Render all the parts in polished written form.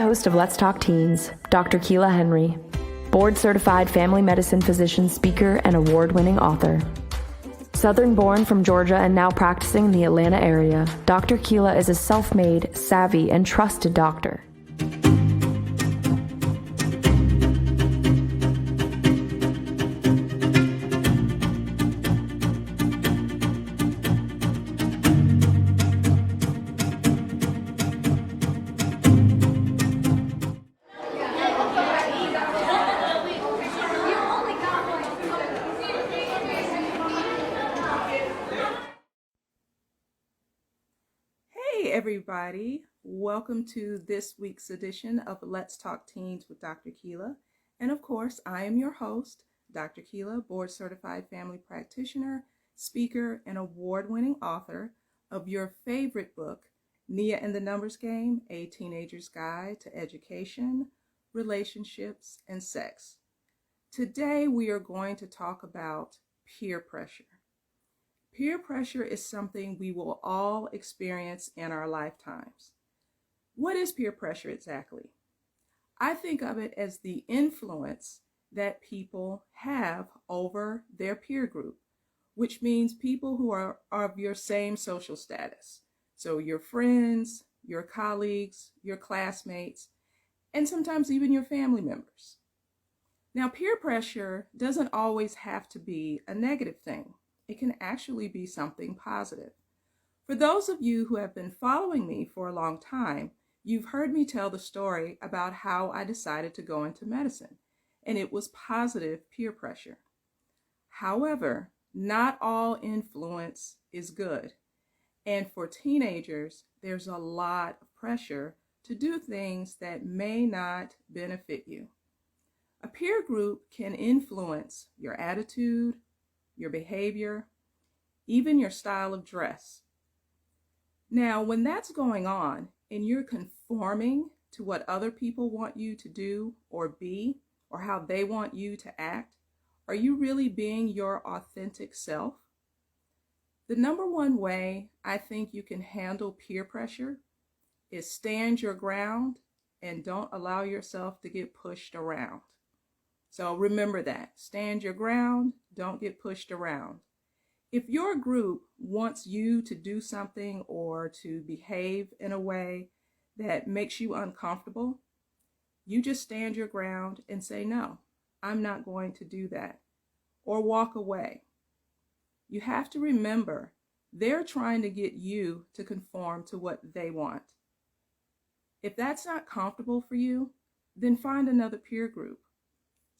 host of Let's Talk Teens, Dr. Kela Henry, board-certified family medicine physician, speaker, and award-winning author. Southern-born from Georgia and now practicing in the Atlanta area, Dr. Kela is a self-made, savvy, and trusted doctor. Everybody, welcome to this week's edition of Let's Talk Teens with Dr. Kela. And of course, I am your host, Dr. Kela, board-certified family practitioner, speaker, and award-winning author of your favorite book, Nia and the Numbers Game, A Teenager's Guide to Education, Relationships, and Sex. Today, we are going to talk about peer pressure. Peer pressure is something we will all experience in our lifetimes. What is peer pressure exactly? I think of it as the influence that people have over their peer group, which means people who are of your same social status. So your friends, your colleagues, your classmates, and sometimes even your family members. Now, peer pressure doesn't always have to be a negative thing. It can actually be something positive. For those of you who have been following me for a long time, you've heard me tell the story about how I decided to go into medicine, and it was positive peer pressure. However, not all influence is good, and for teenagers, there's a lot of pressure to do things that may not benefit you. A peer group can influence your attitude, your behavior, even your style of dress. Now, when that's going on and you're conforming to what other people want you to do or be, or how they want you to act, are you really being your authentic self? The number one way I think you can handle peer pressure is stand your ground and don't allow yourself to get pushed around. So remember that. Stand your ground, don't get pushed around. If your group wants you to do something or to behave in a way that makes you uncomfortable, you just stand your ground and say, no, I'm not going to do that, or walk away. You have to remember, they're trying to get you to conform to what they want. If that's not comfortable for you, then find another peer group.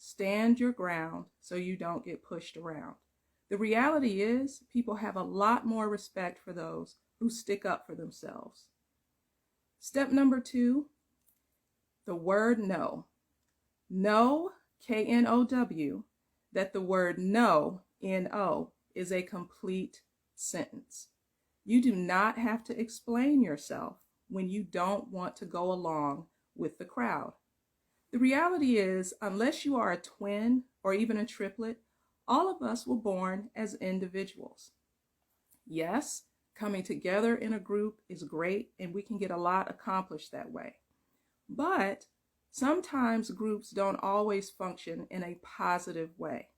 Stand your ground so you don't get pushed around. The reality is, people have a lot more respect for those who stick up for themselves. Step number 2, the word no. Know, K-N-O-W, that the word no, N-O, is a complete sentence. You do not have to explain yourself when you don't want to go along with the crowd. The reality is, unless you are a twin or even a triplet, all of us were born as individuals. Yes, coming together in a group is great, and we can get a lot accomplished that way. But sometimes groups don't always function in a positive way.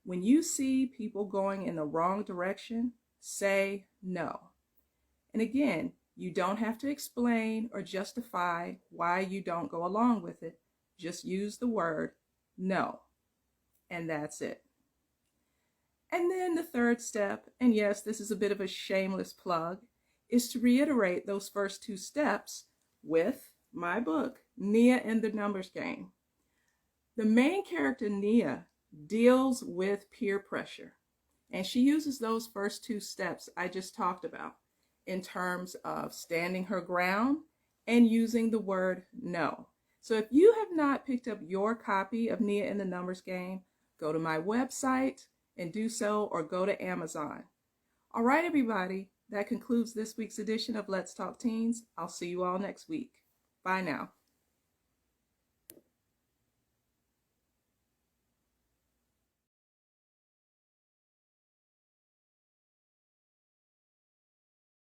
When you see people going in the wrong direction, say no. And again, you don't have to explain or justify why you don't go along with it. Just use the word no, and that's it. And then the third step, and yes, this is a bit of a shameless plug, is to reiterate those first 2 steps with my book, Nia and the Numbers Game. The main character, Nia, deals with peer pressure, and she uses those first 2 steps I just talked about in terms of standing her ground and using the word no. So if you have not picked up your copy of Nia and the Numbers Game, go to my website and do so, or go to Amazon. All right, everybody, that concludes this week's edition of Let's Talk Teens. I'll see you all next week. Bye now.